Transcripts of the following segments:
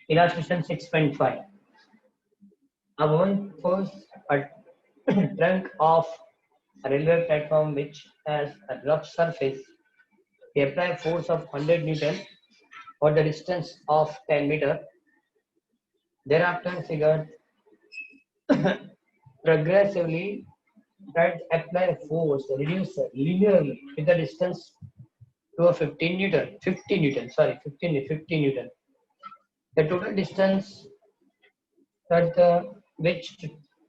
Illustration 6.5. A woman pulls a trunk of a railway platform which has a rough surface. He applies force of 100 Newton for the distance of 10 meter. Thereafter, figure progressively that apply force reduce linearly with the distance to a 15 Newton. 50 Newton. The total distance that the which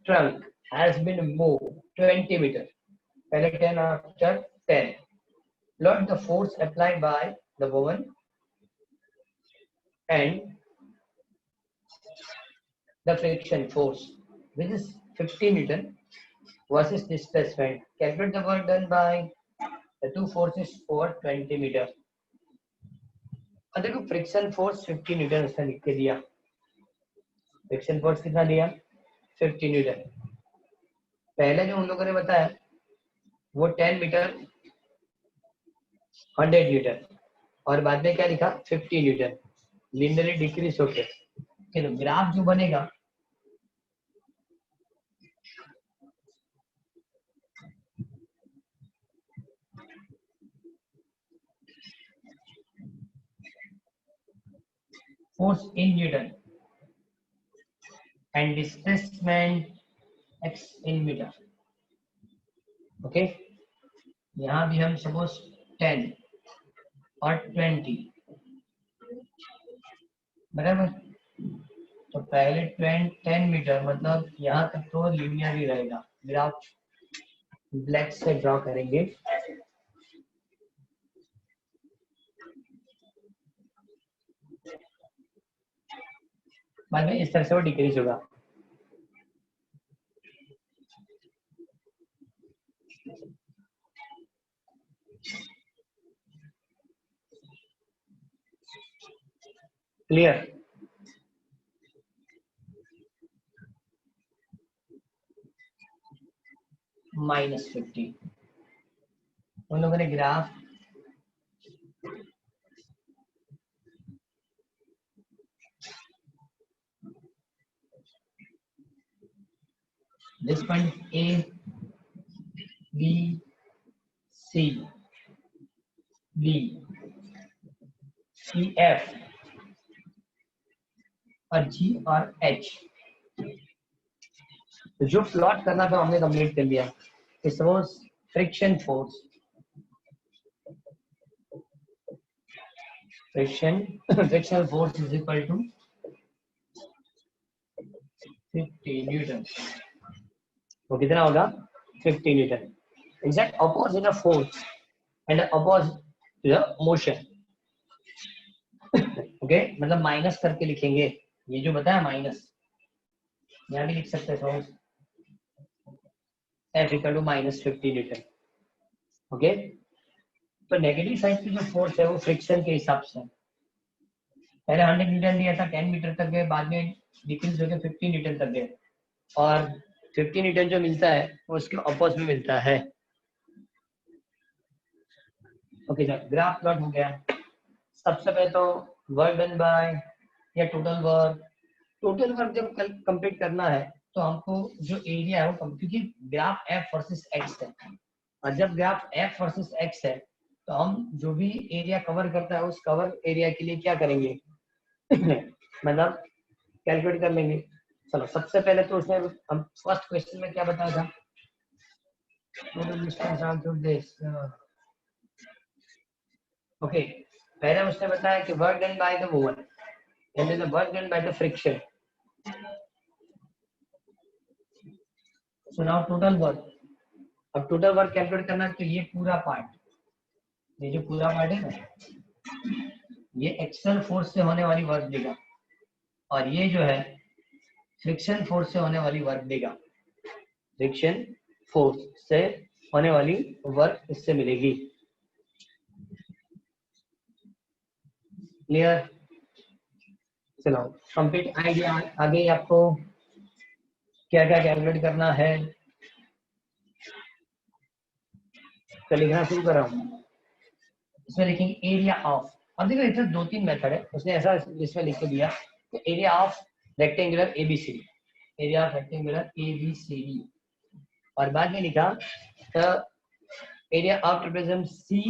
trunk has been moved 20 meter. पहले 10 after 10. Note the force applied by the woman and the friction force, which is 50 Newton versus displacement. Calculate the work done by the two forces over 20 meter. अब देखो friction force 50 Newton उसने लिख के दिया. Friction force कितना दिया? 50 Newton. पहले जो उन लोगों ने बताया वो 10 मीटर 100 न्यूटन और बाद में क्या लिखा 50 न्यूटन. लिनियरली डिक्रीज होके तो ग्राफ जो बनेगा force in Newton and displacement x in meter. Okay यहाँ भी हम सपोज 10 और 20 बराबर. तो पहले 10 मीटर मतलब यहाँ तक तो लीनियर ही रहेगा. ग्राफ ब्लैक से ड्रॉ करेंगे. बाद में इस तरह से वो डिक्रीज होगा. क्लियर? -50 उन लोगों ने graph this point A, B, C, D, E, F और G और H. तो जो प्लॉट करना था हमने कंप्लीट कर लिया. Suppose friction force friction force is equal to 50 newton. वो कितना होगा 50 newton. Exact opposite of force and opposite to the motion. Okay मतलब माइनस करके लिखेंगे. ये जो बताया माइनस यहाँ भी लिख सकते हैं. F equal to -50 Newton. Okay तो नेगेटिव साइड की जो फोर्स है वो फ्रिक्शन के हिसाब से पहले 100 न्यूटन दिया था 10 मीटर तक गए. बाद में डिक्रीज होकर 50 न्यूटन तक गए और 50 न्यूटन जो मिलता है वो उसके अपोजिट में मिलता है. ओके सर ग्राफ प्लॉट हो गया. सबसे पहले तो वर्क डन बाय या टोटल वर्क जब कंप्लीट करना है तो हमको जो एरिया है वो क्योंकि ग्राफ एफ वर्सेस एक्स है और जब ग्राफ एफ वर्सेस एक्स है तो हम जो भी एरिया कवर करता है उस कवर एरिया के लिए क्या करेंगे मतलब कैलकुलेट कर लेंगे. चलो सबसे पहले तो उसने हम फर्स्ट क्वेश्चन में क्या बताया था total distance out this. Okay पहले उसने बताया कि work done by the woman and the work done by the friction. So now total work. अब टोटल वर्क कैलकुलेट करना है तो ये पूरा पार्ट ये जो पूरा पार्ट है ना ये एक्सटर्नल फोर्स से होने वाली वर्क देगा और ये जो है फ्रिक्शन फोर्स से होने वाली वर्क देगा. फ्रिक्शन फोर्स से होने वाली वर्क इससे मिलेगी. क्लियर? चलो कंप्लीट आइडिया आगे आपको क्या क्या कैलकुलेट करना है तो लिखना शुरू कर रहा हूँ. इसमें लिखेंगे एरिया ऑफ अब देखो इसमें दो तीन मेथड है, उसने ऐसा इसमें लिख के दिया कि area of rectangular ABCD, area of rectangular ABCD, और बाद में लिखा area of trapezium C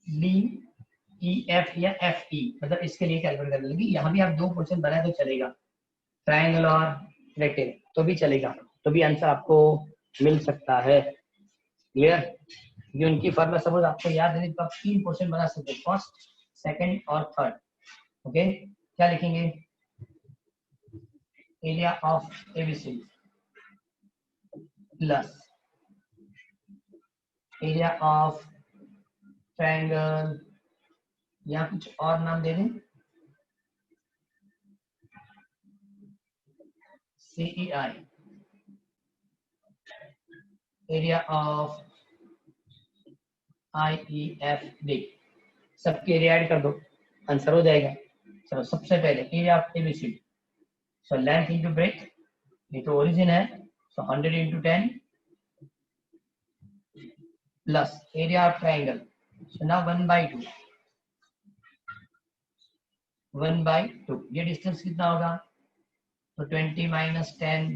D E F या एफ ई, मतलब इसके लिए कैलकुलेट कर लेंगे। यहाँ भी आप दो क्वेश्चन बनाए तो चलेगा, ट्रायंगल और रेक्टेंगल तो भी चलेगा, तो भी आंसर आपको मिल सकता है। क्लियर? ये उनकी फॉर्मूला सपोज आपको याद है तो आप तीन क्वेश्चन बना सकते हैं, फर्स्ट सेकंड और थर्ड। ओके, क्या लिखेंगे? Area of ABC plus area of triangle, या कुछ और नाम दे दें, CEI, एरिया ऑफ IEFD, सबके एरिया ऐड कर दो, आंसर हो जाएगा। चलो सबसे पहले area of ABCD, so length into breadth, ये तो ओरिजिन है, सो 100 इंटू 10 plus area of triangle, so now 1/2, 1/2, ये डिस्टेंस कितना होगा? तो 20 माइनस 10,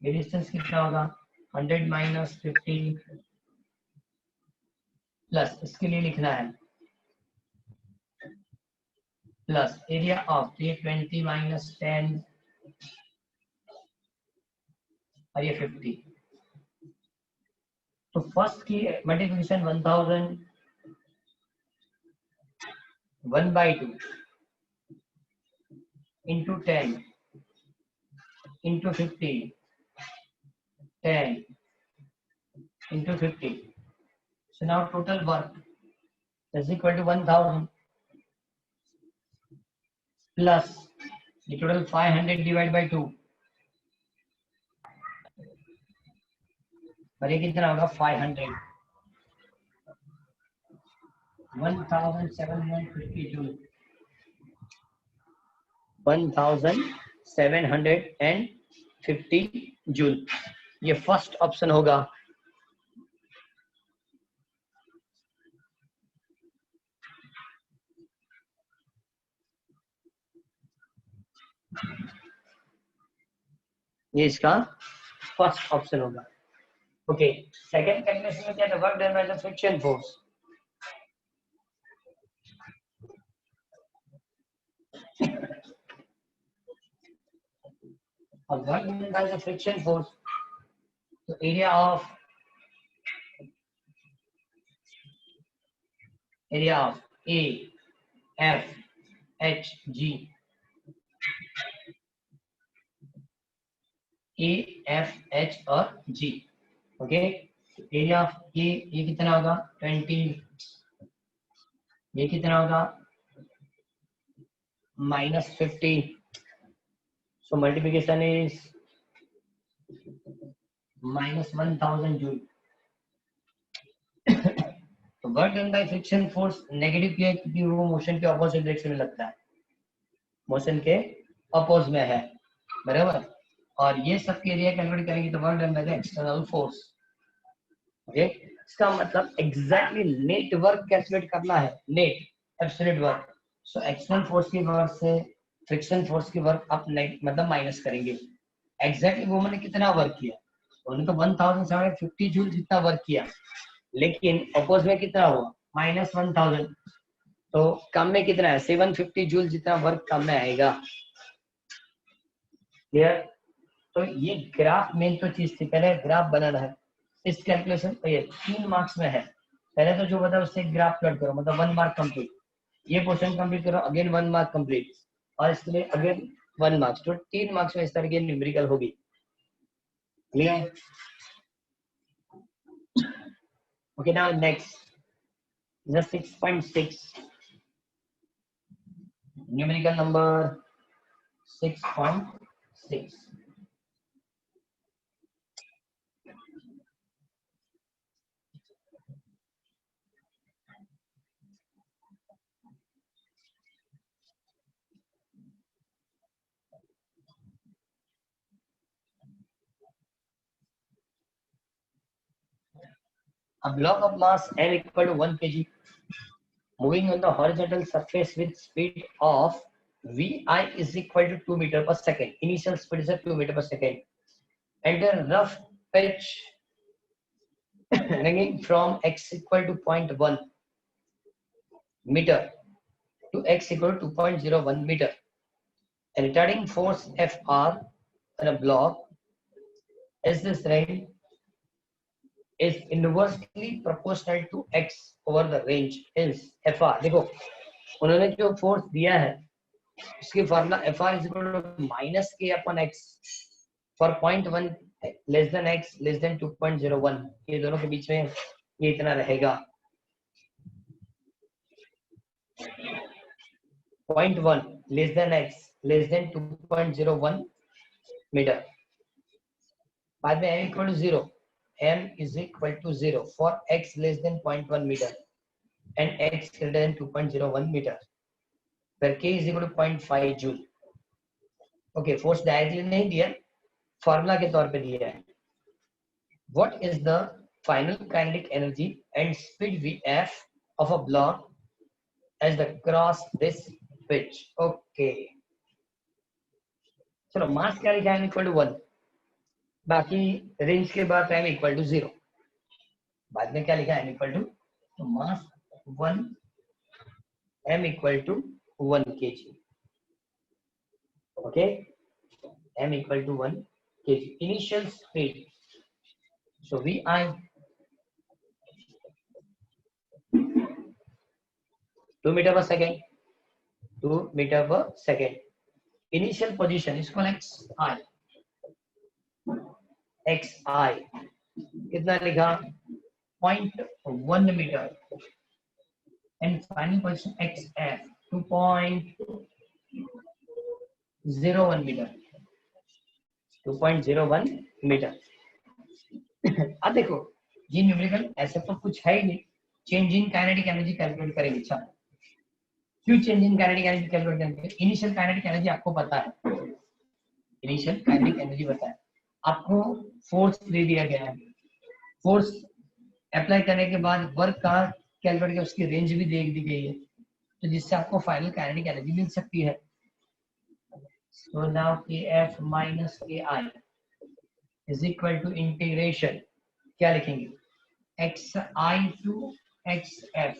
ये डिस्टेंस कितना होगा? 100 माइनस 50 प्लस इसके लिए लिखना है प्लस एरिया ऑफ ये 20 माइनस 10 और ये 50, तो फर्स्ट की multiplication 1000 1/2 into 10 into 50 10 into 50, so now total work is equal to 1000 plus the total 500 divided by 2, और ये कितना होगा? 500, 1750 जूल, 1750 जूल, ये फर्स्ट ऑप्शन होगा। ये इसका फर्स्ट ऑप्शन होगा। ओके, सेकंड कैलकुलेशन में क्या था? Work done by the friction force, और work done by the friction force, तो area of A F H G, A F H और G. Okay, area of A ये कितना होगा? 20, ये कितना होगा? -50, so multiplication is -1000 जूल। तो work done by friction force negative किया क्योंकि वो मोशन के अपोजिट डायरेक्शन में लगता है, मोशन के अपोज में है, बराबर। और ये सब के एरिया कैलकुलेट करेंगे तो work done by the external force. Okay, इसका मतलब एग्जैक्टली नेट वर्क कैलकुलेट करना है, net absolute work. So external force की वर्क से फ्रिक्शन फोर्स की वर्क आप मतलब माइनस करेंगे। एग्जैक्टली वो मैंने कितना वर्क किया? उन्होंने तो 1750 जूल जितना वर्क किया, लेकिन अपोज में कितना हुआ? -1000, तो कम में कितना है? 750 जूल जितना वर्क कम में आएगा। क्लियर? तो ये ग्राफ मेन तो चीज थी, पहले ग्राफ बनाना है। इस कैलकुलेशन ये 3 मार्क्स में है, पहले तो जो बता उससे ग्राफ प्लॉट करो, मतलब 1 मार्क कंप्लीट, ये क्वेश्चन कंप्लीट करो, अगेन 1 मार्क कंप्लीट, और इसके लिए अगेन 1 मार्क्स, तो 3 मार्क्स में इस तरह की न्यूमेरिकल होगी। Clear? Okay, now next the 6.6 numerical number 6.6। A block of mass m equal to 1 kg moving on the horizontal surface with speed of vi is equal to 2 meter per second. Initial speed is 2 meter per second, and the rough pitch ranging from x equal to 0.1 meter to x equal to 2.01 meter. A retarding force Fr on a block is this range is inversely proportional to x over the range is Fr. देखो उन्होंने जो force दिया है उसकी formula Fr is equal to minus k upon x for 0.1 less than x less than 2.01. ये दोनों के बीच में ये इतना रहेगा 0.1 less than x less than 2.01 meter. बाद में m equal to 0, m is equal to 0 for x less than 0.1 meter and x greater than 2.01 meter, where k is equal to 0.5 joule. Okay, force directly नहीं दिया, formula के तौर पे दिया है. What is the final kinetic energy and speed Vf of a block as the cross this pitch? Okay, चलो मास क्या लिखा है इक्वल टू 1, बाकी रेंज के बाद टाइम इक्वल टू 0, बाद में क्या लिखा है इक्वल टू, तो mass 1 m equal to 1 kg. Okay, m equal to 1 kg. Initial speed, so vi 2 meter per second, 2 meter per second. Initial position is called xi कितना लिखा 0.1 meter and final position xf 2.01 meter, 2.01 meter. अब देखो ये numerical ऐसे तो कुछ है ही नहीं, change in kinetic energy calculate करेंगे. अच्छा क्यों change in kinetic energy calculate करेंगे? इनिशियल काइनेटिक एनर्जी आपको पता है, इनिशियल काइनेटिक एनर्जी पता है आपको, फोर्स दे दिया गया है, फोर्स अप्लाई करने के बाद वर्क का कैलकुलेट करके उसकी रेंज भी दे दी गई है, तो जिससे आपको फाइनल काइनेटिक एनर्जी मिल सकती है. So now kf minus ki is equal to integration क्या लिखेंगे xi to xf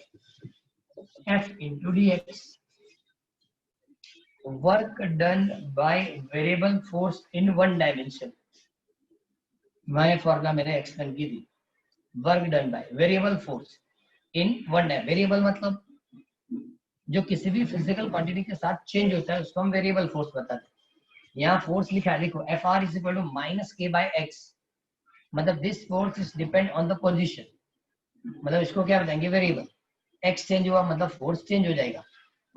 f into dx. Work done by variable force in one dimension. मैं फॉर्मूला मैंने एक्सप्लेन की थी. Work done by variable force in one dimension. Variable मतलब जो किसी भी फिजिकल क्वांटिटी के साथ चेंज होता है उसको हम वेरिएबल फोर्स बताते हैं. यहाँ फोर्स लिखा है देखो Fr is equal to minus k by x, मतलब this force is depend on the position, मतलब इसको क्या बताएंगे वेरिएबल. x चेंज हुआ मतलब फोर्स चेंज हो जाएगा.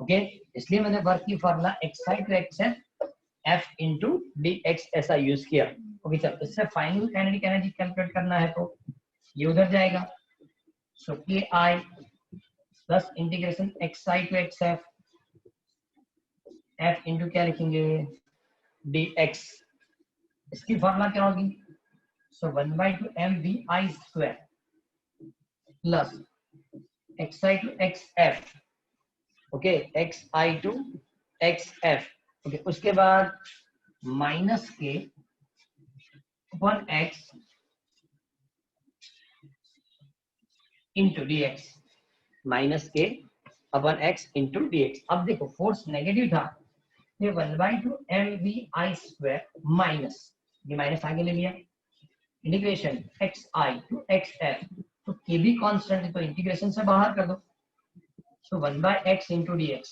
ओके, इसलिए मैंने वर्क की formula xi to xf f into dx ऐसा यूज किया. ओके चलो, इससे फाइनल काइनेटिक एनर्जी कैलकुलेट करना है तो ये उधर जाएगा. सो ki plus integration xi to xf f into क्या लिखेंगे dx. इसकी फॉर्मूला क्या होगी, सो 1/2 mvi square plus xi to xf. Okay, xi to xf. Okay, उसके बाद माइनस के upon x into dx, minus के अपॉन x इंटू dx. अब देखो फोर्स नेगेटिव था, ये 1/2 mvi स्क्वायर माइनस, ये माइनस आगे ले लिया, इंटीग्रेशन xi to xf, तो k भी कांस्टेंट है तो इंटीग्रेशन से बाहर कर दो. So 1/x into dx,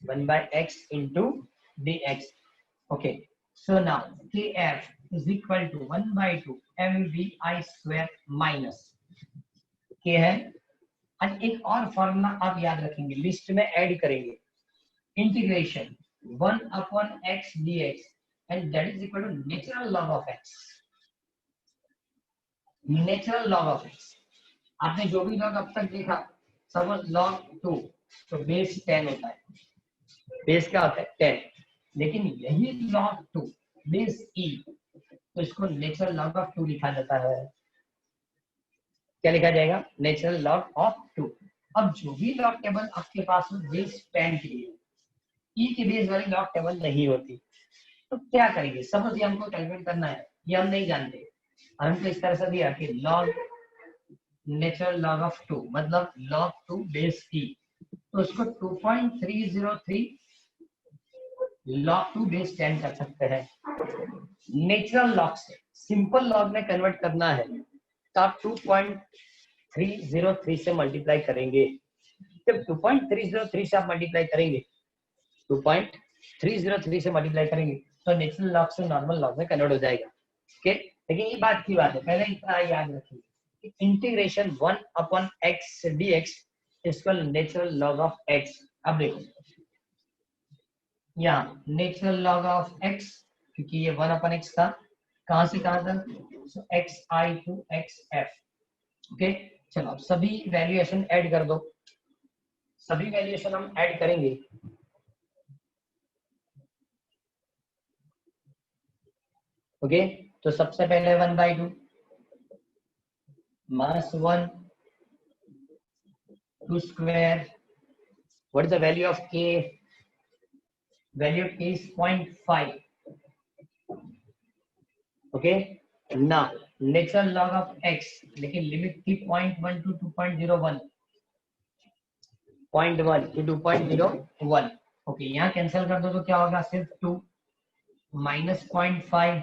1/x into dx. Okay, so now kf is equal to 1/2 mvi square minus k है. और एक और फॉर्मूला आप याद रखेंगे, लिस्ट में ऐड करेंगे, integration 1/x dx and that is equal to natural log of x. Natural log of x, आपने जो भी लॉग अब तक देखा सब log 2, तो बेस 10 होता है. बेस क्या होता है 10, लेकिन यही log 2 बेस e, तो इसको नेचुरल लॉग ऑफ 2 लिखा जाता है. क्या लिखा जाएगा नेचुरल लॉग ऑफ 2. अब जो भी लॉग टेबल आपके पास हो बेस 10 के लिए, ई की बेस वाली लॉग टेबल नहीं होती, तो क्या करेंगे? सपोज ये हमको कैलकुलेट करना है, ये हम नहीं जानते, हमको इस तरह से दिया कि लॉग नेचुरल लॉग ऑफ 2 मतलब लॉग 2 बेस ई, तो उसको 2.303 log 2 बेस 10 कर सकते हैं। नेचुरल लॉग से सिंपल लॉग में कन्वर्ट करना है तो आप 2.303 से मल्टीप्लाई करेंगे। जब 2.303 से आप मल्टीप्लाई करेंगे, 2.303 से मल्टीप्लाई करेंगे तो नेचुरल लॉग से नॉर्मल लॉग में कन्वर्ट हो जाएगा। ओके, लेकिन ये बात की बात है, पहले इतना याद रखिए, integration 1/x dx equal natural log of x। अब देखो यहाँ नेचुरल लॉग ऑफ x, क्योंकि ये 1/x था, कहां से कहां तक, सो xi to xf। ओके, चलो अब सभी वैल्यूएशन ऐड कर दो, सभी वैल्यूएशन हम ऐड करेंगे। ओके, तो सबसे पहले 1/2 minus 1 2 square, what is the value of k, value of k is 0.5। Okay, now natural log of x, लेकिन लिमिट थी 0.1 to 2.01, 0.1 to 2.01। ओके, यहाँ कैंसिल कर दो तो क्या होगा, सिर्फ 2 minus 0.5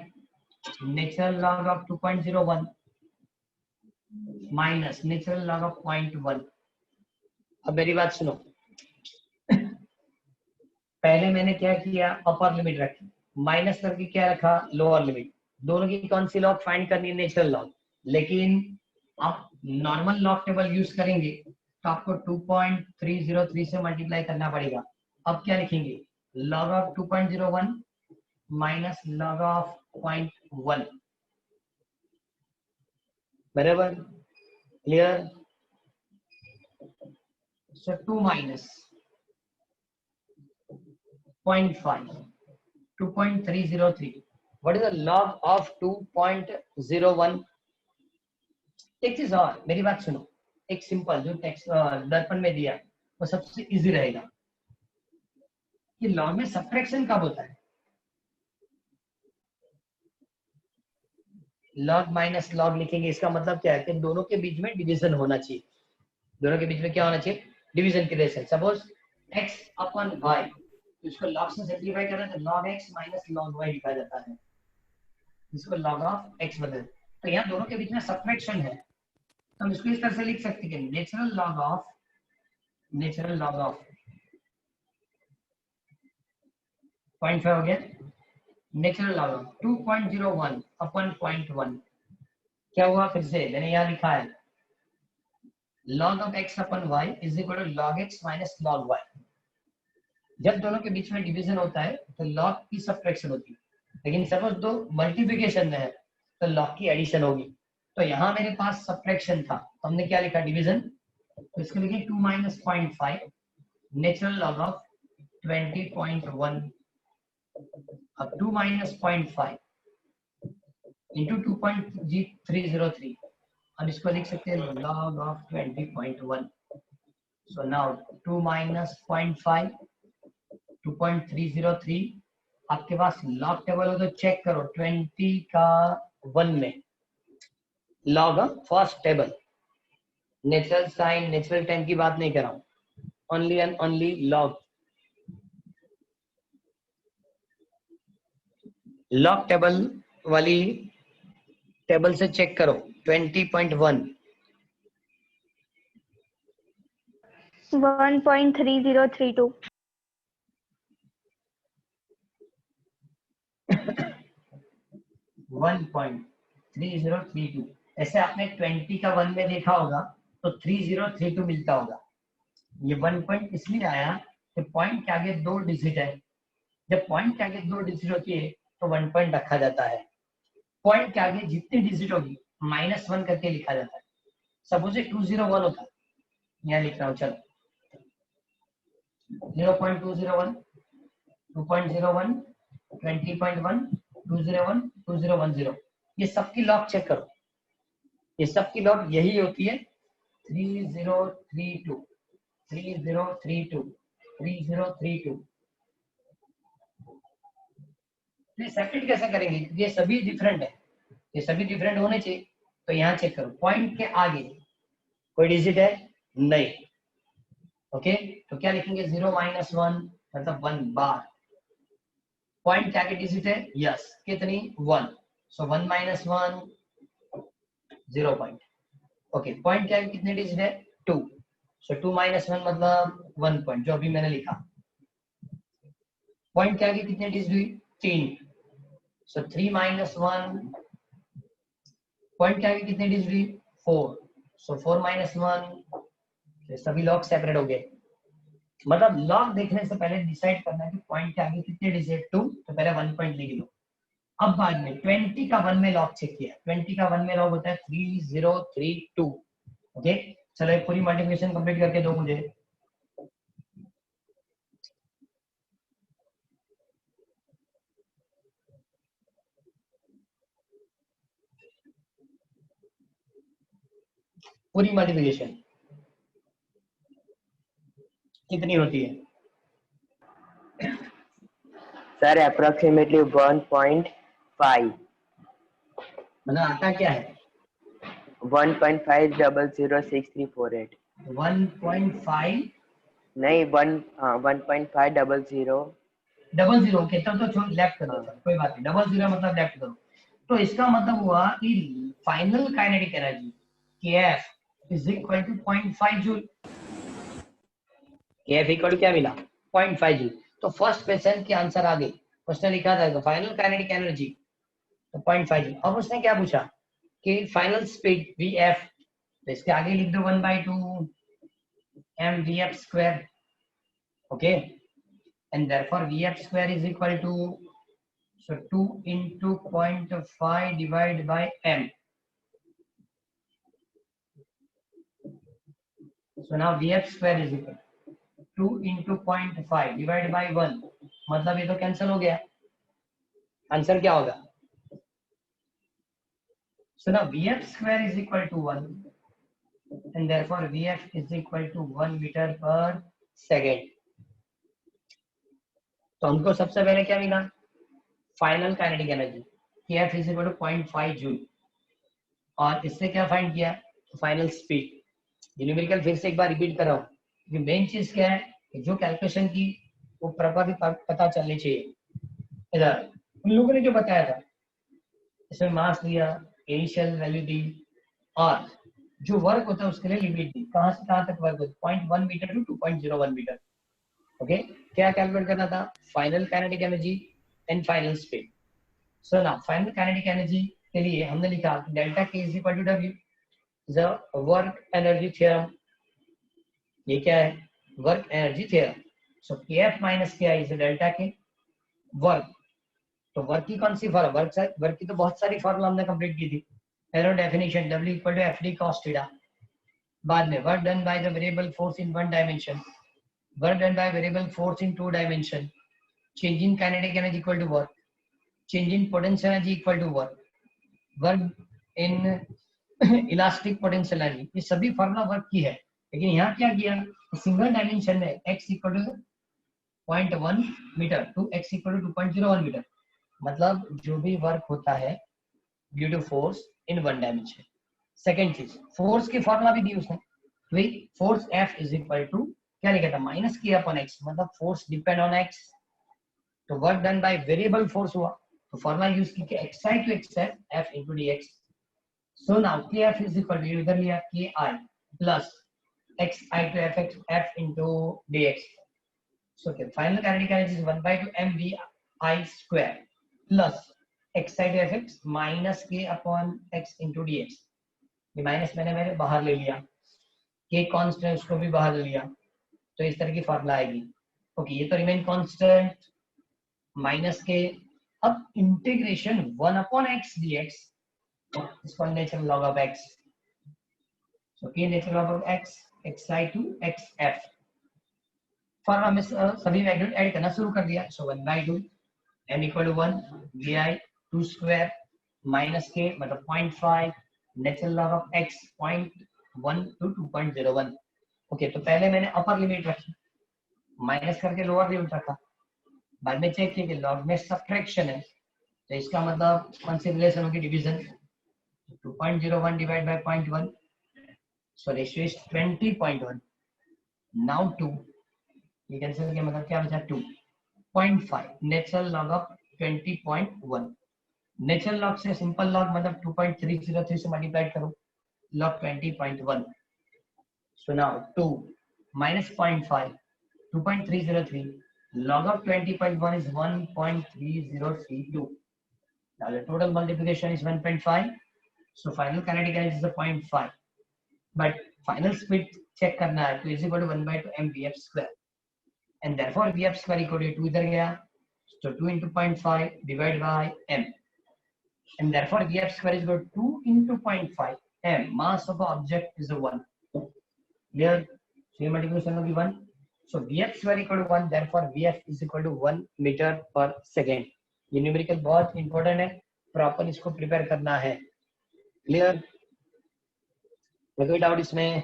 natural log of 2.01 minus natural log of 0.1। अब मेरी बात सुनो, पहले मैंने क्या किया, अपर लिमिट रखी, माइनस करके क्या रखा, लोअर लिमिट। दोनों की कौन सी लॉग फाइंड करनी है, नेचुरल लॉग। लेकिन आप नॉर्मल लॉग टेबल यूज करेंगे तो आपको 2.303 से मल्टीप्लाई करना पड़ेगा। अब क्या लिखेंगे, log of 2.01 minus log of 0.1, बराबर, clear. So 2 minus 0.5 2.303, what is the log of 2.01। एक चीज और, मेरी बात सुनो, एक सिंपल जो टेक्स्ट दर्पण में दिया वो सबसे इजी रहेगा कि लॉग में सब्ट्रैक्शन कब होता है, लॉग माइनस लॉग लिखेंगे, इसका मतलब क्या है कि दोनों के बीच में डिवीजन होना चाहिए, दोनों के बीच में क्या होना चाहिए, डिवीजन की relation. Suppose x upon y, तो इसको लॉग से सिंपलीफाई करना है तो log x minus log y लिखा जाता है, इसको log ऑफ x बदल। तो यहाँ दोनों के बीच में सब्ट्रैक्शन है, तो हम इसको इस तरह से लिख सकते हैं कि नेचुरल लॉग ऑफ 0.5 हो गया, नेचुरल लॉग ऑफ 2.01 अपन 0.1, क्या हुआ, फिर से मैंने यहाँ लिखा है log of x upon y is equal to log x minus log y। जब दोनों के बीच में डिवीजन होता है तो log की सब्ट्रैक्शन होती है, लेकिन सपोज दो मल्टीप्लिकेशन में है तो log की एडिशन होगी। तो यहाँ मेरे पास सब्ट्रैक्शन था तो हमने क्या लिखा, डिवीजन, तो इसको लिखे 2 माइनस 0.5 नेचुरल लॉग ऑफ 20.1, अब 2 माइनस 0.5 इंटू 2.303, हम इसको लिख सकते हैं log of 20.1। So now 2 minus 0.5 2.303, आपके पास लॉग टेबल हो तो चेक करो 20 का 1 में log first table, natural sine natural time की बात नहीं कर रहा हूं, only and only log. Log table वाली टेबल से चेक करो 20.1 1.3032 1.3032। ऐसे आपने 20 का 1 में देखा होगा तो 3032 मिलता होगा। ये 1 पॉइंट इसलिए आया कि पॉइंट के आगे 2 डिजिट है, जब पॉइंट के आगे 2 डिजिट होती है तो 1 पॉइंट रखा जाता है, पॉइंट के आगे जितनी डिजिट होगी -1 करके लिखा जाता है। सपोज 201 होता है, यहाँ लिख रहा हूँ, चलो 0.201 2.01 20.1 201 2010, ये सबकी लॉग चेक करो, ये सबकी लॉग यही होती है 3032। 3032 3032। ये सेपरेट कैसे करेंगे? ये सभी डिफरेंट है, ये सभी डिफरेंट होने चाहिए। तो यहाँ चेक करो, पॉइंट के आगे कोई डिजिट है नहीं। ओके, तो क्या लिखेंगे? 0 - 1 मतलब 1 बार। पॉइंट के आगे डिजिट है यस, कितनी? 1। सो 1 - 1 0 पॉइंट। ओके, पॉइंट के आगे कितने डिजिट है? 2। सो 2 - 1 मतलब 1 पॉइंट, जो अभी मैंने लिखा। पॉइंट के आगे कितने डिजिट हुई? 3। सो 3 - 1। पॉइंट के आगे कितने डिजिट हुई? 4। सो 4 - 1। सभी लॉग सेपरेट हो गए। मतलब लॉग देखने से पहले डिसाइड करना है कि पॉइंट के आगे कितने डिजिट? 2, तो पहले 1 पॉइंट लिख लो। अब बाद में 20 का 1 में लॉग चेक किया, 20 का 1 में लॉग होता है 3032। ओके, चलो एक पूरी मल्टीप्लिकेशन कंप्लीट करके दो मुझे। पूरी मल्टीप्लिकेशन कितनी होती है? Sir approximately 1.5। मतलब आता क्या है? 1.5006348। 1.5 नहीं 1.500। Double zero. ओके, तब तो छोड़, लेफ्ट कर दो, हाँ। कोई बात नहीं। डबल जीरो मतलब लेफ्ट करो। तो इसका मतलब हुआ कि final kinetic energy KF is equal to 0.5 joule. KF equal to क्या मिला? 0.5 जूल। तो फर्स्ट क्वेश्चन के आंसर आ गई। उसने लिखा था फाइनल काइनेटिक एनर्जी तो 0.5 जूल। अब उसने क्या पूछा कि फाइनल स्पीड VF, तो इसके आगे लिख दो 1/2 mvf square। Okay, and therefore VF square is equal to, so 2 into 0.5 divided by m. So now VF square is equal to 2 into 0.5 divided by 1, मतलब ये तो कैंसिल हो गया। आंसर क्या होगा? So now VF square is equal to 1 and therefore VF is equal to 1 meter per second। तो हमको सबसे पहले क्या मिला? Final kinetic energy KF is equal to 0.5 joule, और इससे क्या फाइंड किया? Final speed. न्यूमेरिकल फिर से एक बार रिपीट कर रहा हूँ। मेन चीज क्या है कि जो कैलकुलेशन की वो प्रॉपरली पता चलनी चाहिए। इधर उन लोगों ने जो बताया था, इसमें मास दिया, इनिशियल वैल्यू दी, और जो वर्क होता है उसके लिए लिमिट दी, कहां से कहां तक वर्क होता है, 0.1 मीटर टू 2.01 मीटर। ओके, क्या कैलकुलेट करना था? Final kinetic energy and final speed. So ना फाइनल काइनेटिक एनर्जी के लिए हमने लिखा delta K is equal to W, the work energy theorem. ये क्या है? Work energy theorem. So KF minus KI is delta K work. तो work की कौन सी फॉर्मूला? वर्क की तो बहुत सारी फॉर्मूला हमने कंप्लीट की थी। Arrow definition W equal to FD cos theta. बाद में work done by the variable force in one dimension, work done by variable force in two dimension, change in kinetic energy equal to work, change in potential energy equal to work, work in elastic potential energy. ये सभी formula work की है, लेकिन यहाँ क्या किया? Single dimension में x equal to 0.1 metre to x equal to 2.01 metre, मतलब जो भी वर्क होता है due to force in one dimension. Second चीज, फोर्स की फॉर्मूला भी दी उसने। वही force F is equal to क्या लिखा था? माइनस K अपॉन x, मतलब फोर्स डिपेंड ऑन x। तो work done by variable force हुआ, तो फॉर्मूला यूज की xi to xf F into dx। So now KF is equal to, इधर लिया KI plus XI to F into dx। So okay, final kinetic energy is 1/2 mvi square plus xi to fx minus k upon x into dx। ये minus मैंने बाहर ले लिया, k constant उसको भी बाहर ले लिया, तो इस तरह की फॉर्मूला आएगी। ओके, ये तो रिमेन कांस्टेंट माइनस के। अब इंटीग्रेशन 1 अपॉन x dx, इसको natural log of x, so k natural log of x xi to xf। Formula में सभी वैल्यू ऐड करना शुरू कर दिया। So 1/2 m equal to 1 vi 2 square minus k मतलब 0.5 natural log of x 0.1 to 2.01। Okay, तो पहले मैंने अपर लिमिट रखी, माइनस करके लोअर लिमिट रखा, बाद में चेक किया कि लॉग में सब्ट्रैक्शन है, तो इसका मतलब कौन सी रिलेशन होगी, division. 2.01 divide by 0.1, so ratio is 20.1. now 2, ये कैंसिल किया मतलब क्या बचा 2.5, natural log of 20.1। Natural log से सिंपल लॉग मतलब 2.303 से मल्टीप्लाई करो, log 20.1, so now 2 minus 0.5, 2.303, log of 20.1 is 1.3032. now the total multiplication is 1.5, so final kinetic energy is the 0.5, but final speed check करना है, तो is equal to 1/2 mvf square, and therefore vf square equal to 2 इधर गया, so 2 into 0.5 divided by m, and therefore vf square is equal to 2 into 0.5 m, mass of the object is a 1, clear, so multiplication will be 1, so vf square equal to 1, therefore vf is equal to 1 meter per second। ये numerical बहुत important है, proper इसको prepare करना है, clear, कोई doubt इसमें?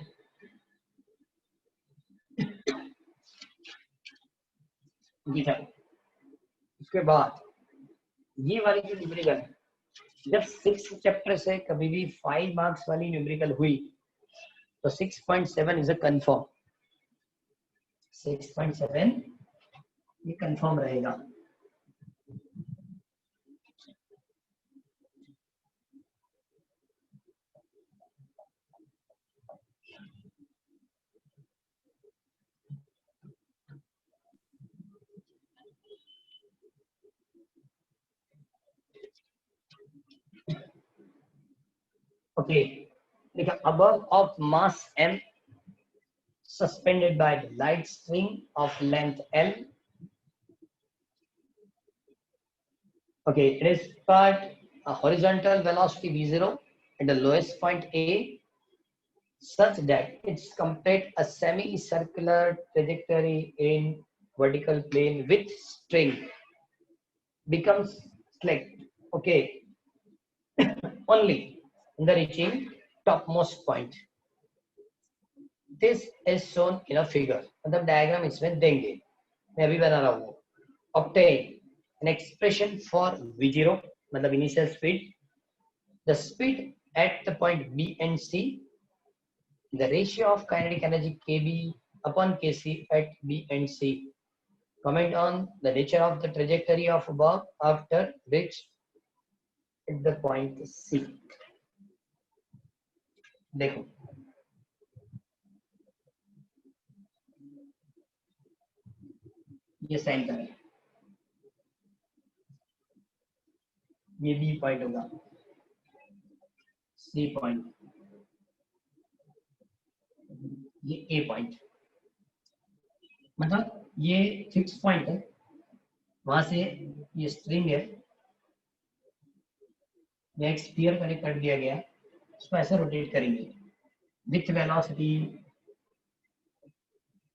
उसके बाद ये वाली जो न्यूमेरिकल है, जब 6 चैप्टर से कभी भी 5 मार्क्स वाली न्यूमेरिकल हुई तो 6.7 इज अ कंफर्म, 6.7 ये कंफर्म रहेगा। ओके, देखिए above of mass m suspended by the light string of length L, okay, it is part a horizontal velocity v0 at the lowest point A such that it's complete a semicircular trajectory in vertical plane with string becomes slick, okay, only in the reaching topmost point. This is shown in a figure, मतलब diagram इसमें देंगे, मैं अभी बना रहा हूँ। Obtain an expression for v0 मतलब initial speed, the speed at the point B and C, the ratio of kinetic energy kb upon kc at B and C. Comment on the nature of the trajectory of above after which at the point C. देखो ये sign करें, ये B point होगा, C point, ये ए point, मतलब ये fix point है, वहां से ये स्ट्रिंग है, ये एक स्फीयर कनेक्ट कर दिया गया, इसको ऐसे रोटेट करेंगे with velocity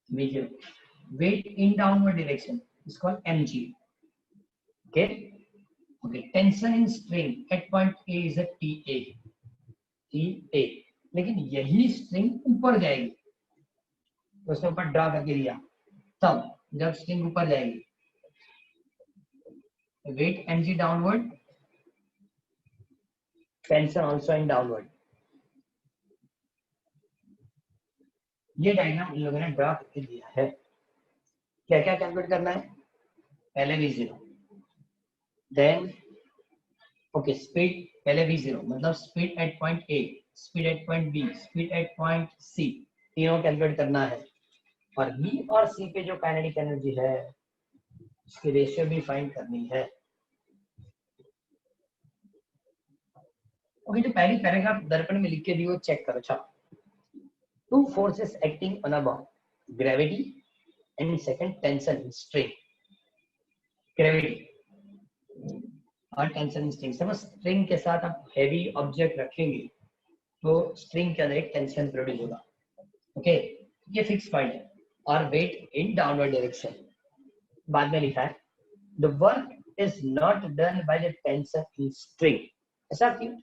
v0, weight in downward direction is called mg, okay, okay, tension in string at point A is a TA, TA, लेकिन यही स्ट्रिंग ऊपर जाएगी, तो उसने ऊपर ड्रा करके दिया, तब जब स्ट्रिंग ऊपर जाएगी weight mg downward, tension also in downward। ये डायग्राम इन लोगों ने ड्रा करके दिया है, क्या क्या कैलकुलेट करना है, पहले v0, देन ओके स्पीड, पहले v0 मतलब speed at point A, speed at point B, speed at point C, तीनों कैलकुलेट करना है, और B और C पे जो काइनेटिक एनर्जी है उसकी रेशियो भी फाइंड करनी है। ओके, जो पहली पैराग्राफ दर्पण में लिख के दी वो चेक करो। अच्छा, two forces acting on a ball, gravity and second tension in string, gravity और टेंशन इन स्ट्रिंग, समझ, स्ट्रिंग के साथ आप हैवी ऑब्जेक्ट रखेंगे तो स्ट्रिंग के अंदर एक टेंशन प्रोड्यूस होगा, ओके, ये फिक्स पॉइंट है, और वेट इन डाउनवर्ड डायरेक्शन, बाद में लिखा है the work is not done by the tension in string, ऐसा क्यों,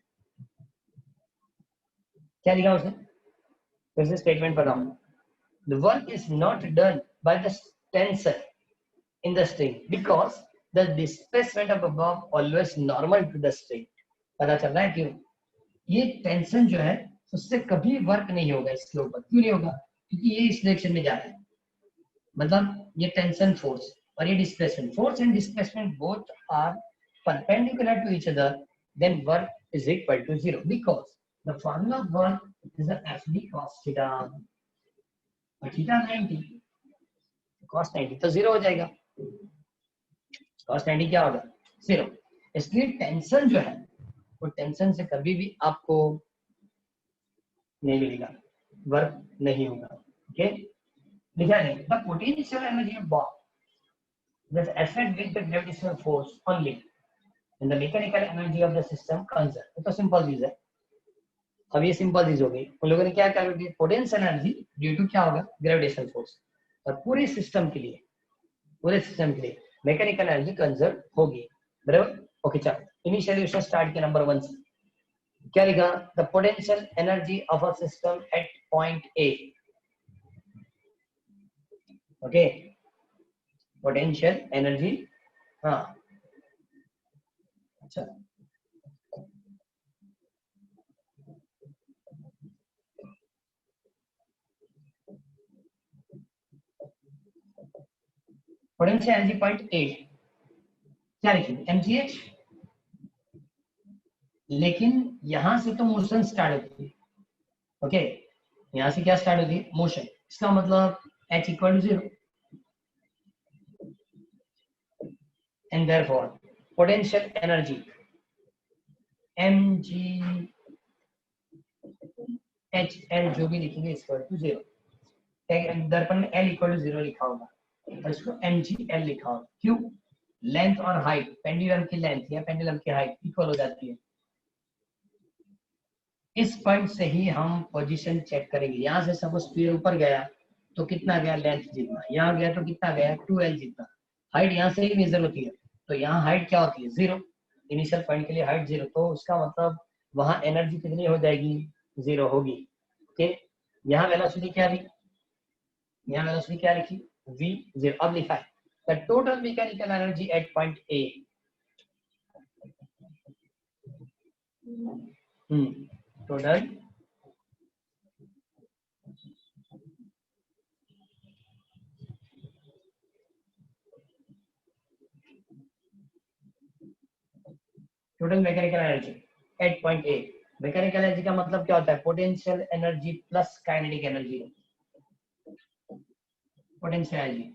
क्या लिखा उसने, फिर से स्टेटमेंट पढ़ा हूं, the work is not done by the tension in the string because the displacement of above always normal to the string. पता चल रहा है क्यों? ये टेंशन जो है उससे कभी वर्क नहीं होगा इसके ऊपर. क्यों नहीं होगा? क्योंकि ये इस डायरेक्शन में जा रहा है. मतलब ये टेंशन फोर्स और ये displacement force and displacement both are perpendicular to each other, then work is equal to 0 because the formula of work is the FD cos theta. और theta 90, cos 90 तो 0 हो जाएगा. cos 90 क्या होगा? 0. इसलिए टेंशन जो है वो टेंशन से कभी भी आपको नहीं मिलेगा, वर्क नहीं होगा. ओके, लिखा है the potential energy of ball is affected with the gravitational force only and the mechanical energy of the system conserved. तो सिंपल चीज है. अब ये सिंपल चीज हो गई. उन लोगों ने क्या कर दी? पोटेंशियल एनर्जी ड्यू टू क्या होगा? Gravitational force. और पूरे सिस्टम के लिए मैकेनिकल एनर्जी कंजर्व होगी. बराबर. ओके, चलो इनिशियली उसने स्टार्ट किया नंबर 1 से. क्या लिखा? The potential energy of a system eight point A. Okay, potential energy. हाँ, अच्छा, पोटेंशियल एनर्जी पॉइंट ए क्या लिखेंगे? mgh. लेकिन यहां से तो मोशन स्टार्ट होती है. ओके, यहां से क्या स्टार्ट होती है? मोशन. इसका मतलब h equal to 0 and therefore potential energy mghl जो भी लिखेंगे इक्वल टू 0. दर्पण में l इक्वल टू 0 लिखा होगा और इसको mgl लिखा होगा. क्यों? लेंथ और हाइट, पेंडुलम की लेंथ या पेंडुलम की हाइट इक्वल हो जाती है. इस पॉइंट से ही हम पोजीशन चेक करेंगे. यहाँ से सपोज स्पीड ऊपर गया तो कितना गया? लेंथ जितना. यहाँ गया तो कितना गया? 2l जितना. हाइट यहाँ से ही मेजर होती है तो यहाँ हाइट क्या होती है? 0. इनिशियल पॉइंट के लिए हाइट 0. तो उसका मतलब वहां एनर्जी कितनी हो जाएगी? 0 होगी. ओके, यहाँ वेलोसिटी क्या लिखी? यहाँ वेलोसिटी क्या लिखी? v0. अब लिखा है the total mechanical energy at point A. Total mechanical energy at point A. Mechanical energy का मतलब क्या होता है? Potential energy plus kinetic energy. Potential energy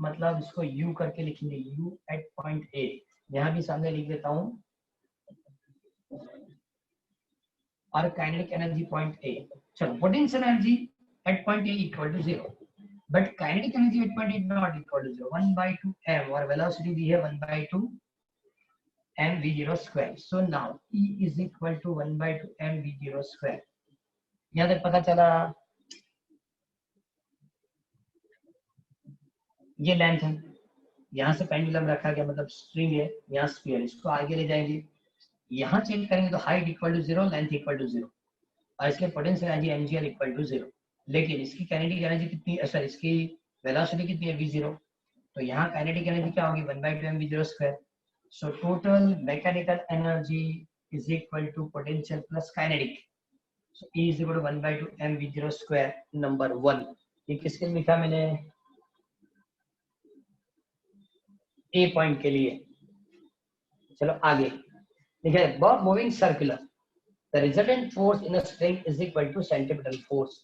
मतलब इसको U करके लिखेंगे, U एट पॉइंट ए. यहाँ भी सामने लिख देता हूँ. और काइनेटिक एनर्जी पॉइंट ए. चलो, potential energy at point A equal to 0 but kinetic energy at point A not equal to 0. 1/2 m और वेलोसिटी दी है 1/2 mv0 square. So now E is equal to 1/2 mv0 square. यहाँ तक पता चला? ये length है, यहाँ से पेंडुलम रखा गया मतलब स्ट्रिंग है, यहाँ स्फीयर. इसको आगे ले जाएंगे, यहाँ चेंज करेंगे तो height equal to 0, length equal to 0 और इसके potential energy mgl equal to 0. लेकिन इसकी काइनेटिक एनर्जी कितनी? सॉरी, इसकी वेलोसिटी कितनी है? v0. तो यहाँ काइनेटिक एनर्जी क्या होगी? 1/2 mv0 square. So total mechanical energy is equal to potential plus kinetic. So E is equal to 1/2 mv0 square. Number 1. ये किसके लिए लिखा मैंने? A पॉइंट के लिए. चलो आगे लिखा है Bob moving circular. The resultant force in a string is equal to centripetal force.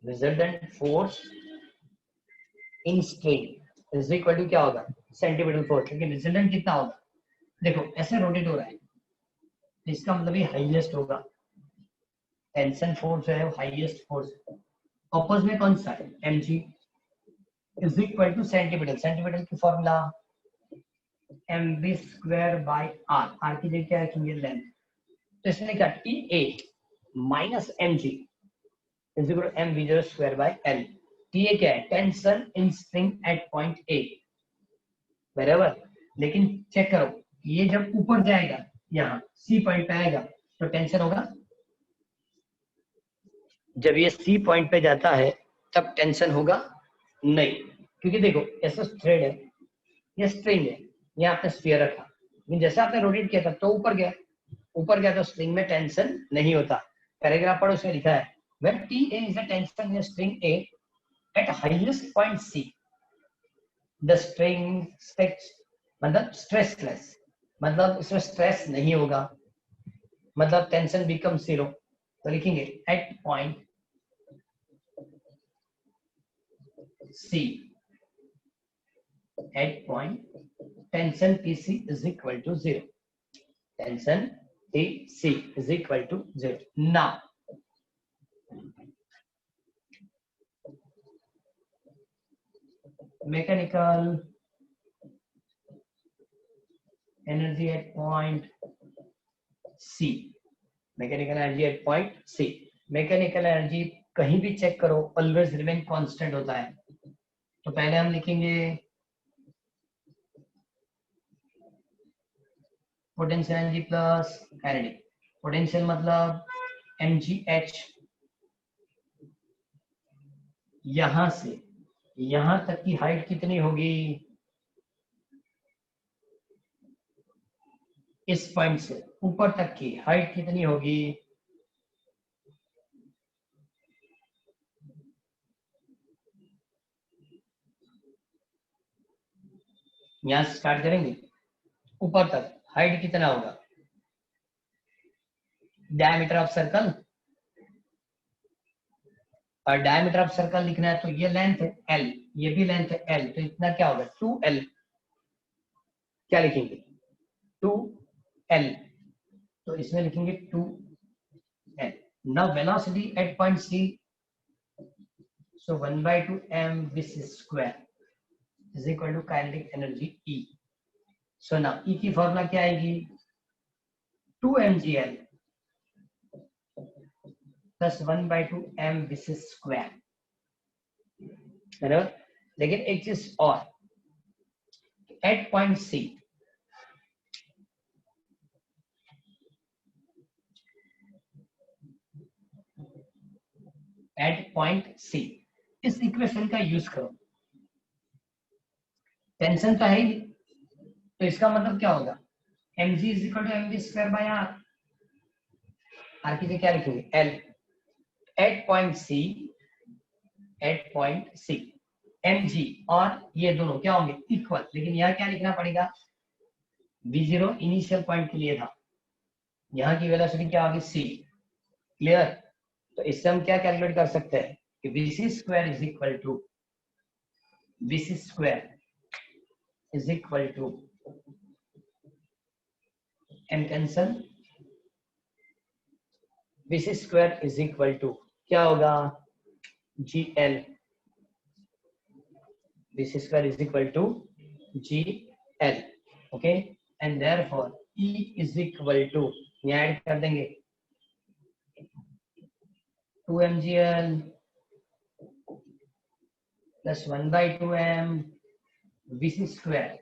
Resultant force in string is equal to क्या होगा? Centimetre force. लेकिन रिजल्टेंट कितना होगा? देखो ऐसे रोटेट हो रहा है तो इसका मतलब ये हाईएस्ट होगा. टेंशन फोर्स है वो हाईएस्ट फोर्स. ऑपोज में कौन सा है? mg is equal to centimetre. Centimetre की formula mv square by r. r की जगह क्या रखेंगे? लेंथ. तो इसने क्या? ta minus mg is equal to mv0 square by l. ta क्या है? Tension in string at point a. बराबर. लेकिन चेक करो, ये जब ऊपर जाएगा यहाँ सी पॉइंट पे आएगा तो टेंशन होगा. जब ये सी पॉइंट पे जाता है तब टेंशन होगा नहीं, क्योंकि देखो ऐसा थ्रेड है, ये स्ट्रिंग है, ये आपने स्फीयर रखा, लेकिन जैसे आपने रोटेट किया था तो ऊपर गया तो स्ट्रिंग में टेंशन नहीं होता। पैराग्राफ पढ़ो, उसमें लिखा है when TA is a tension in a string A at highest point C the string stretch, मतलब stressless, मतलब इसमें स्ट्रेस नहीं होगा, मतलब टेंशन बिकम 0। तो लिखेंगे at point C, at point tension TC is equal to 0, tension TC is equal to 0. Now mechanical energy at point C, mechanical energy at point C. Mechanical energy कहीं भी check करो always remain constant होता है। तो पहले हम लिखेंगे potential energy plus kinetic. Potential मतलब mgh, यहां से यहां तक की हाइट कितनी होगी, इस पॉइंट से ऊपर तक की हाइट कितनी होगी, यहां से स्टार्ट करेंगे ऊपर तक हाइट कितना होगा, डायमीटर ऑफ सर्कल, और डायमीटर ऑफ सर्कल लिखना है तो ये लेंथ है l, ये भी लेंथ है l, तो इतना क्या होगा 2l। क्या लिखेंगे 2l, तो इसमें लिखेंगे 2l। Now velocity at point C, so 1/2 mv square is equal to kinetic energy E। so now E की फॉर्मूला क्या आएगी 2 mgl plus 1/2 mv square, बराबर। लेकिन एक चीज और, at point C at point C इस इक्वेशन का यूज करो। टेंशन तो है ही, तो इसका मतलब क्या होगा mg is equal to mv square by r, r की जगह क्या लिखेंगे l। At point C mg और ये दोनों क्या होंगे इक्वल, लेकिन यहाँ क्या लिखना पड़ेगा v0 इनिशियल पॉइंट के लिए था, यहाँ की वेलोसिटी क्या होगी c। क्लियर। तो इससे हम क्या कैलकुलेट कर सकते हैं कि vc square is equal to m cancel, vc square is equal to क्या होगा gl, vc square is equal to gl। Okay, and therefore E is equal to, यहाँ ऐड कर देंगे 2 mgl plus 1/2 m vc square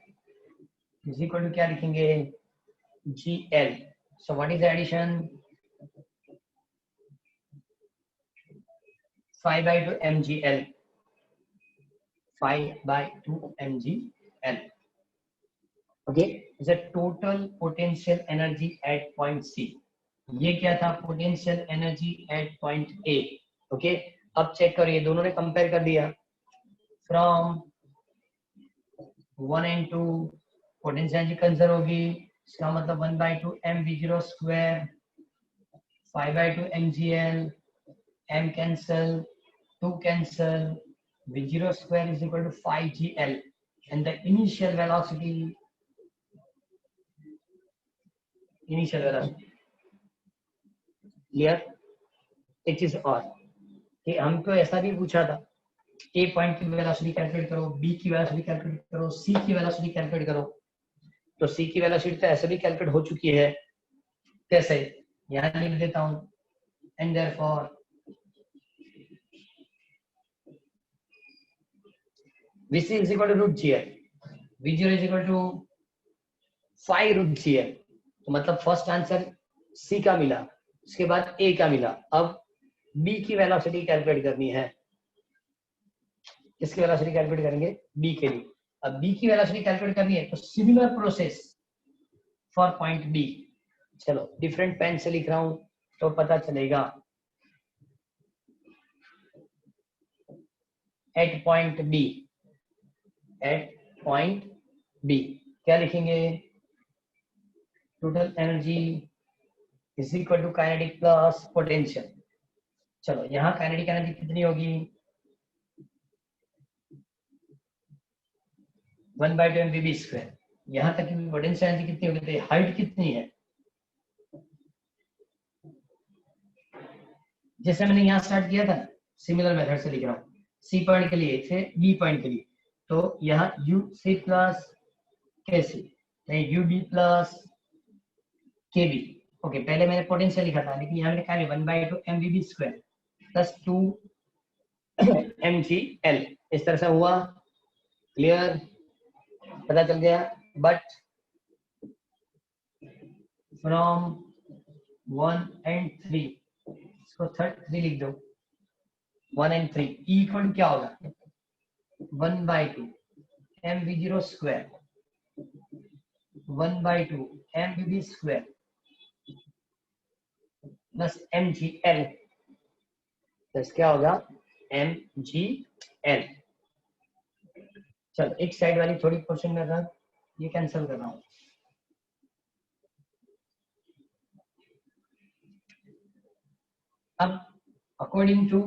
is equal to क्या लिखेंगे gl। So what is addition 5/2 mgl, 5/2 mgl। Okay, is a total potential energy at point C। ये क्या था potential energy at point A। Okay, अब check करो, ये दोनों ने कंपेयर कर दिया from 1 and 2, potential energy conserve होगी, इसका मतलब 1/2 mv0 square 5/2 mgl, m cancel 2 cancel, v0 square is equal to 5gl, and the initial velocity clear. एक चीज और कि हमको ऐसा भी पूछा था ए पॉइंट की वेलोसिटी कैलकुलेट करो, बी की वेलोसिटी कैलकुलेट करो, सी की वेलोसिटी कैलकुलेट करो। तो सी की वेलोसिटी तो ऐसे भी कैलकुलेट हो चुकी है, कैसे यहाँ लिख देता हूं, and therefore vc is equal to root gl, v0 is equal to 5 root gl। तो मतलब फर्स्ट आंसर सी का मिला, उसके बाद ए का मिला, अब बी की वेलोसिटी कैलकुलेट करनी है। किसकी वेलोसिटी कैलकुलेट करेंगे? बी के लिए। अब बी की वेलोसिटी कैलकुलेट करनी है तो similar process for point B. चलो डिफरेंट पेन से लिख रहा हूं तो पता चलेगा। At point B, at point B क्या लिखेंगे? Total energy is equal to kinetic plus potential. चलो यहाँ काइनेटिक एनर्जी कितनी होगी? 1/2 mv²। यहाँ तक की पोटेंशियल एनर्जी कितनी होगी? तो हाइट कितनी है? जैसे मैंने यहाँ स्टार्ट किया था, सिमिलर मेथड से लिख रहा हूँ। सी पॉइंट के लिए से बी पॉइंट के लिए, तो यहाँ यू सी प्लस के सी, यू बी प्लस के बी। ओके, पहले मैंने पोटेंशियल लिखा था, लेकिन यहाँ मैंने कहा 1/2 mv² प्लस 2 mgl। इस तरह से हुआ। क्लियर? पता चल गया। बट फ्रॉम 1 and 3, इसको 3 लिख दो। 1 and 3 इक्वल क्या होगा? 1/2 mv0² 1/2 mv² plus mgl plus क्या होगा? mgl। चलो एक साइड वाली थोड़ी पोर्शन में रख, ये कैंसिल कर रहा हूं। अब according to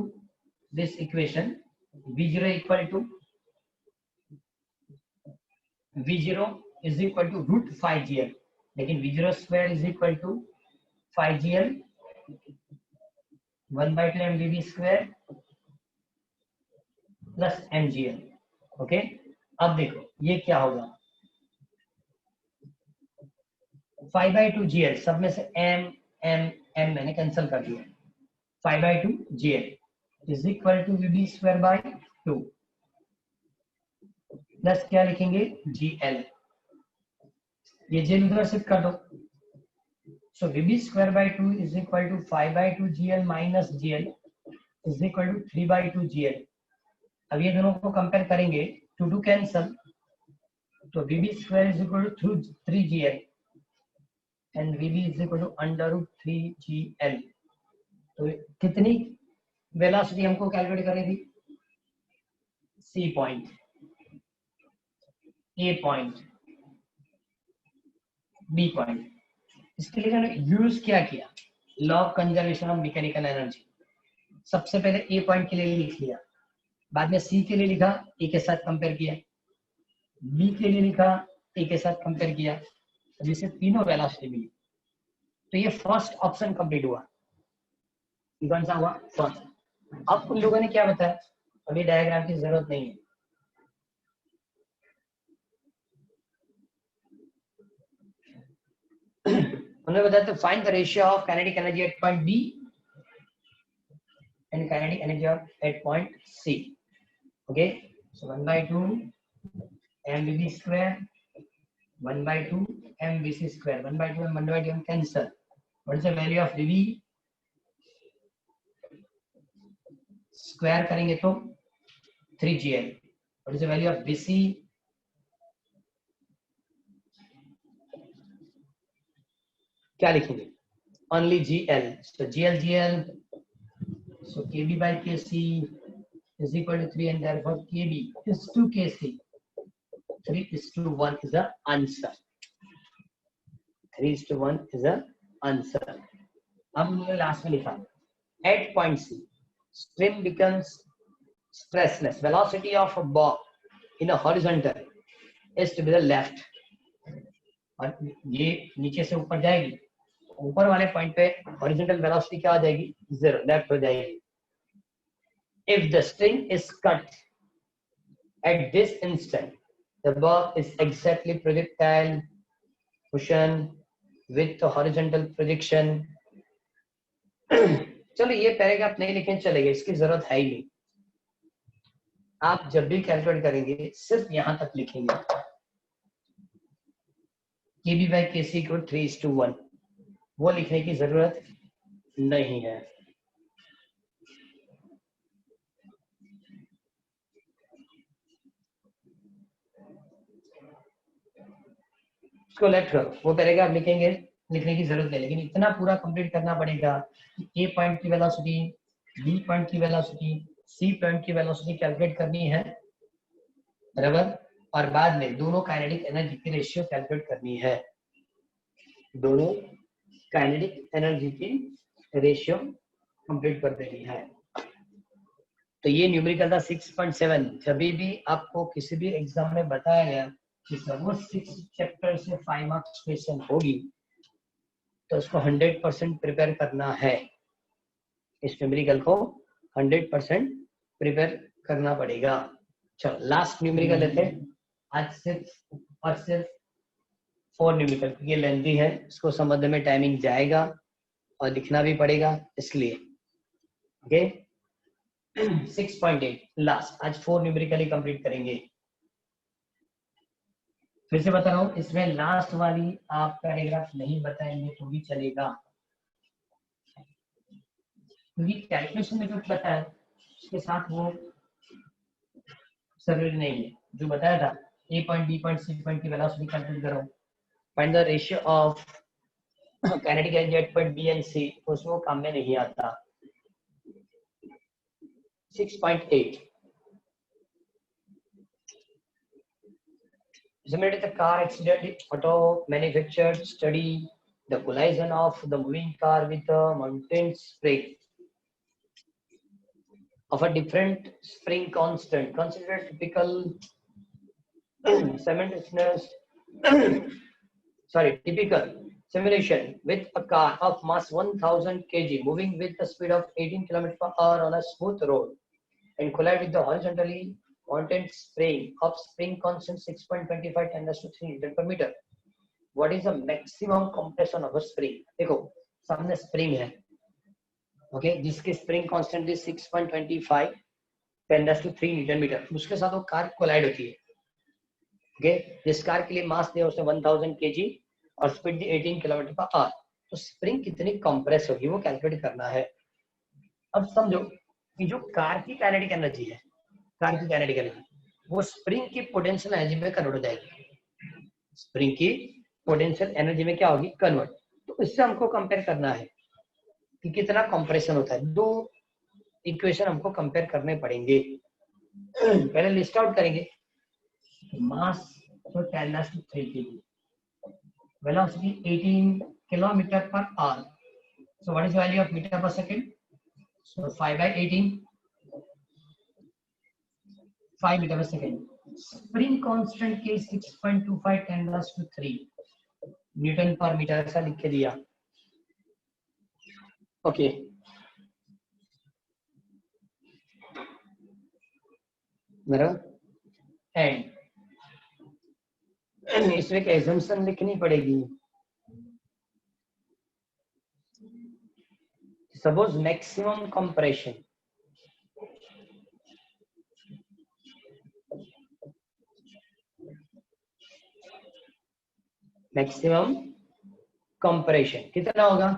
this equation v0 equal to v0 is equal to √5gl, लेकिन v0² is equal to 5gl 1/2 mv² plus mgl। Okay, अब देखो ये क्या होगा? 5/2 gl, सब में से m m m मैंने कैंसिल कर दिया। 5/2 gl is equal to vb²/2 plus क्या लिखेंगे? gl। ये जेल उधर शिफ्ट कर दो। So vb²/2 is equal to 5/2 gl minus gl is equal to 3/2 gl। अब ये दोनों को कंपेयर करेंगे, 2 कैंसल, तो vb² is equal to 3gl and vb is equal to √3gl। तो कितनी वेलोसिटी हमको कैलकुलेट करनी थी? C point, A point, B point. इसके लिए मैंने यूज क्या किया? Law of conservation of mechanical energy. सबसे पहले ए पॉइंट के लिए लिख लिया, बाद में सी के लिए लिखा, ए के साथ कंपेयर किया, बी के लिए लिखा, ए के साथ कंपेयर किया, जिससे तीनों वेलोसिटी मिली। तो ये फर्स्ट ऑप्शन कंप्लीट हुआ। कौन सा हुआ? फर्स्ट। अब उन लोगों ने क्या बताया? अभी डायग्राम की जरूरत नहीं है। उन्होंने बताया तो find the ratio of kinetic energy at point B and kinetic energy at point C. Okay, so 1/2 mvb², 1/2 mvc², 1/2 and 1/2 हम cancel. What is the value of vb? Square करेंगे तो 3gl. What is the value of bc? क्या लिखेंगे? Only gl. So gl, so kb by kc is equal to 3 and therefore kb is to kc. 3:1 is the answer. 3:1 is the answer. अब हमने last में लिखा at point C, stream becomes stressless. Velocity of a ball in a horizontal is to be the left. और ये नीचे से ऊपर जाएगी, ऊपर वाले पॉइंट पे horizontal velocity क्या आ जाएगी? 0, लेफ्ट हो जाएगी. If the string is cut at this instant, the ball is exactly projectile motion with the horizontal projection. चलो ये पैराग्राफ नहीं लिखें चलेगा, इसकी जरूरत है ही नहीं। आप जब भी कैलकुलेट करेंगे सिर्फ यहां तक लिखेंगे, kb by kc को 3:1, वो लिखने की जरूरत नहीं है। इसको लेफ्ट करो, वो करेगा, आप लिखेंगे, लिखने की जरूरत है, लेकिन इतना पूरा कंप्लीट करना पड़ेगा कि ए पॉइंट की वेलोसिटी, बी पॉइंट की वेलोसिटी, सी पॉइंट की वेलोसिटी कैलकुलेट करनी है, बराबर, और बाद में दोनों काइनेटिक एनर्जी की रेशियो कैलकुलेट करनी है, दोनों काइनेटिक एनर्जी की रेशियो कंप्लीट कर देनी है। तो ये न्यूमेरिकल था 6.7। जब भी आपको किसी भी एग्जाम में बताया गया कि सपोज 6 चैप्टर से 5 मार्क्स क्वेश्चन होगी, तो उसको 100% प्रिपेयर करना है, इस न्यूमेरिकल को 100% प्रिपेयर करना पड़ेगा। चलो लास्ट न्यूमेरिकल लेते हैं आज, सिर्फ 4 न्यूमेरिकल, ये लेंथी है, इसको समझने में टाइमिंग जाएगा और लिखना भी पड़ेगा, इसलिए ओके। 6.8 लास्ट, आज 4 न्यूमेरिकली कंप्लीट करेंगे। फिर से बता रहा हूँ, इसमें लास्ट वाली आप पैराग्राफ नहीं बताएंगे तो भी चलेगा, क्योंकि कैलकुलेशन में जो बताया उसके साथ वो जरूरी नहीं है। जो बताया था A point, B point, C point की वेलोसिटी कैलकुलेट करो, find the ratio of kinetic energy at point B and C, उसमें वो काम में नहीं आता। 6.8 similar to the car accident, auto manufacturer study the collision of the moving car with a mountain spring of a different spring constant. Consider typical typical simulation with a car of mass 1000 kg moving with the speed of 18 km per hour on a smooth road and collide with the horizontally mounted spring of spring constant 6.25 10 to 3 Newton per meter. What is the maximum compression of a spring? देखो सामने spring है, okay, जिसकी spring constant है 6.25 10 to 3 Newton metre, उसके साथ वो car collide होती है, ओके, जिस कार के लिए मास दिया उसने 1000 kg और speed the 18 kilometre per our, तो स्प्रिंग कितनी कंप्रेस होगी वो कैलकुलेट करना है। अब समझो कि जो कार की काइनेटिक एनर्जी है, कार की काइनेटिक एनर्जी वो स्प्रिंग की पोटेंशियल एनर्जी में कन्वर्ट हो जाएगी, स्प्रिंग की पोटेंशियल एनर्जी में क्या होगी, कन्वर्ट। तो इससे हमको कंपेयर करना है कि कितना कंप्रेशन होता है। दो इक्वेशन हमको कंपेयर करने पड़ेंगे। पहले लिस्ट आउट करेंगे, मास तो 10⁻³ kg, velocity 18 kilometre per hour, so what is value of metre per second, so 5/18 5 metre per second. Spring constant K 6.25 10⁻³ Newton पर मीटर, ऐसा लिख के दिया, ओके। एंड इसमें एक एजम्पशन लिखनी पड़ेगी, suppose maximum compression, maximum compression कितना होगा,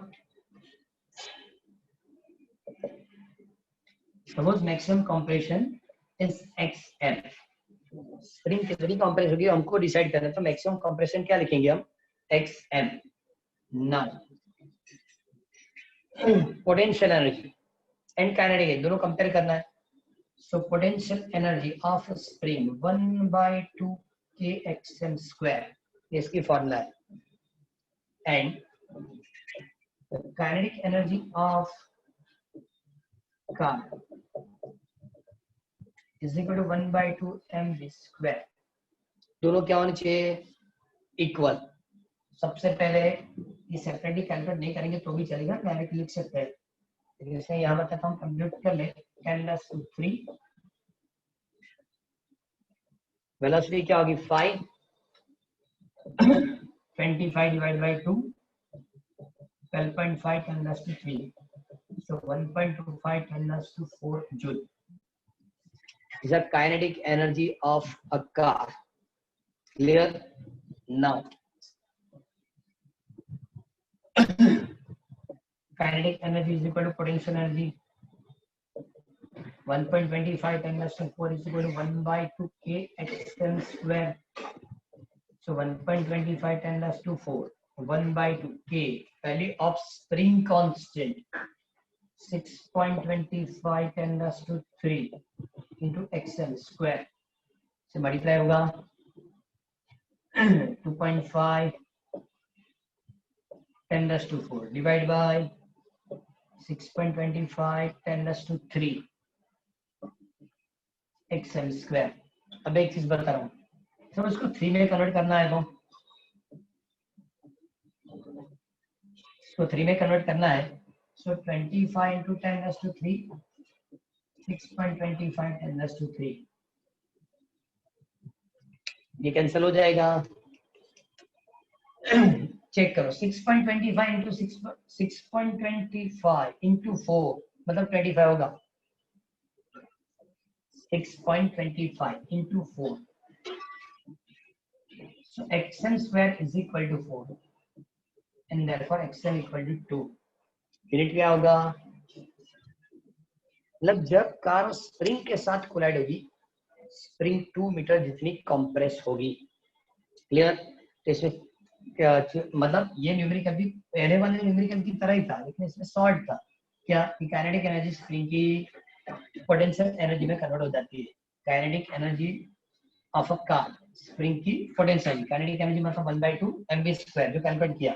suppose maximum compression is XM, spring कितनी कंप्रेस होगी हमको डिसाइड करना है, तो मैक्सिमम कंप्रेशन क्या लिखेंगे हम, XM। Now potential energy and kinetic दोनों कंपेयर करना है, so potential energy of spring 1/2 kXM², ये इसकी फॉर्मूला है, and kinetic energy of car is equal to 1/2 mv²। दोनों क्या होने चाहिए, इक्वल। सबसे पहले ये सेपरेटली कैलकुलेट नहीं करेंगे तो भी चलेगा, डायरेक्ट लिख सकते हैं, लेकिन इसमें यहाँ बताता हूँ, कंप्यूट कर ले 10⁻³ वेलोसिटी क्या होगी 5, 25 divide by 2 12.5 10⁻³ so 1.25 10⁻⁴ joule is the kinetic energy of a car. Clear? Now kinetic energy is equal to potential energy, 1.25 10⁻⁴ is equal to 1/2 kXM², So 1.25 10 raised to 4, 1/2 k value of spring constant 6.25 10 raised to 3 into xl square से multiply होगा 2.5 10 raised to 4 divide by 6.25 10 raised to 3 xl square. अब एक चीज बता रहा हूँ, तो इसको 3 में कन्वर्ट करना है, तो इसको 3 में कन्वर्ट करना है। सो 25 into 10 raised to 3 6.25 10 raised to 3 ये कैंसिल हो जाएगा। चेक करो 6.25 into 6.25 into 4 मतलब 25 होगा। 6.25 into 4 so xn square is equal to 4 and therefore xn equal to 2। Unit क्या होगा, मतलब जब कार स्प्रिंग के साथ कोलाइड होगी स्प्रिंग 2 मीटर जितनी कंप्रेस होगी। क्लियर? तो इसमें मतलब ये न्यूमेरिकल भी पहले वाले न्यूमेरिकल की तरह ही था, लेकिन इसमें शॉर्ट था क्या कि काइनेटिक एनर्जी स्प्रिंग की पोटेंशियल एनर्जी में कन्वर्ट हो जाती है। Kinetic energy of a car spring की पोटेंशियल, काइनेटिक एनर्जी मतलब 1/2 mv स्क्वायर जो कैलकुलेट किया,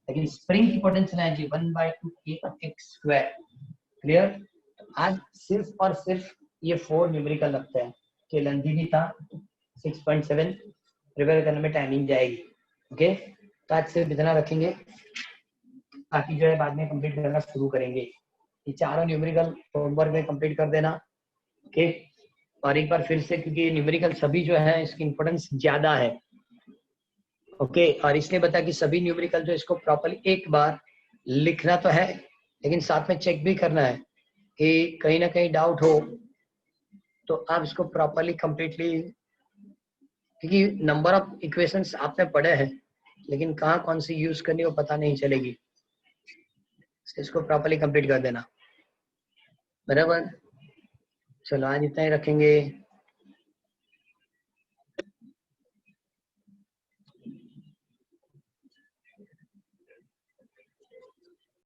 लेकिन स्प्रिंग की potential energy 1/2 kx square. Clear? आज सिर्फ और सिर्फ ये 4 न्यूमेरिकल लगता है कि लेंथी भी था 6.7, प्रिपेयर करने में टाइमिंग जाएगी। ओके, तो आज सिर्फ इतना रखेंगे, बाकी जो है बाद में कंप्लीट करना शुरू करेंगे। ये चारों न्यूमेरिकल होमवर्क में कंप्लीट कर देना। ओके, और एक बार फिर से, क्योंकि न्यूमेरिकल सभी जो है इसकी इंपॉर्टेंस ज्यादा है। ओके, और इसलिए बता कि सभी न्यूमेरिकल जो इसको प्रॉपर्ली एक बार लिखना तो है, लेकिन साथ में चेक भी करना है कि कहीं ना कहीं डाउट हो तो आप इसको प्रॉपर्ली कंप्लीटली, क्योंकि नंबर ऑफ इक्वेशंस आपने पढ़े हैं लेकिन कहाँ कौन सी यूज करनी वो पता नहीं चलेगी। इसको प्रॉपर्ली कंप्लीट कर देना। बराबर? चलो आज इतना ही रखेंगे।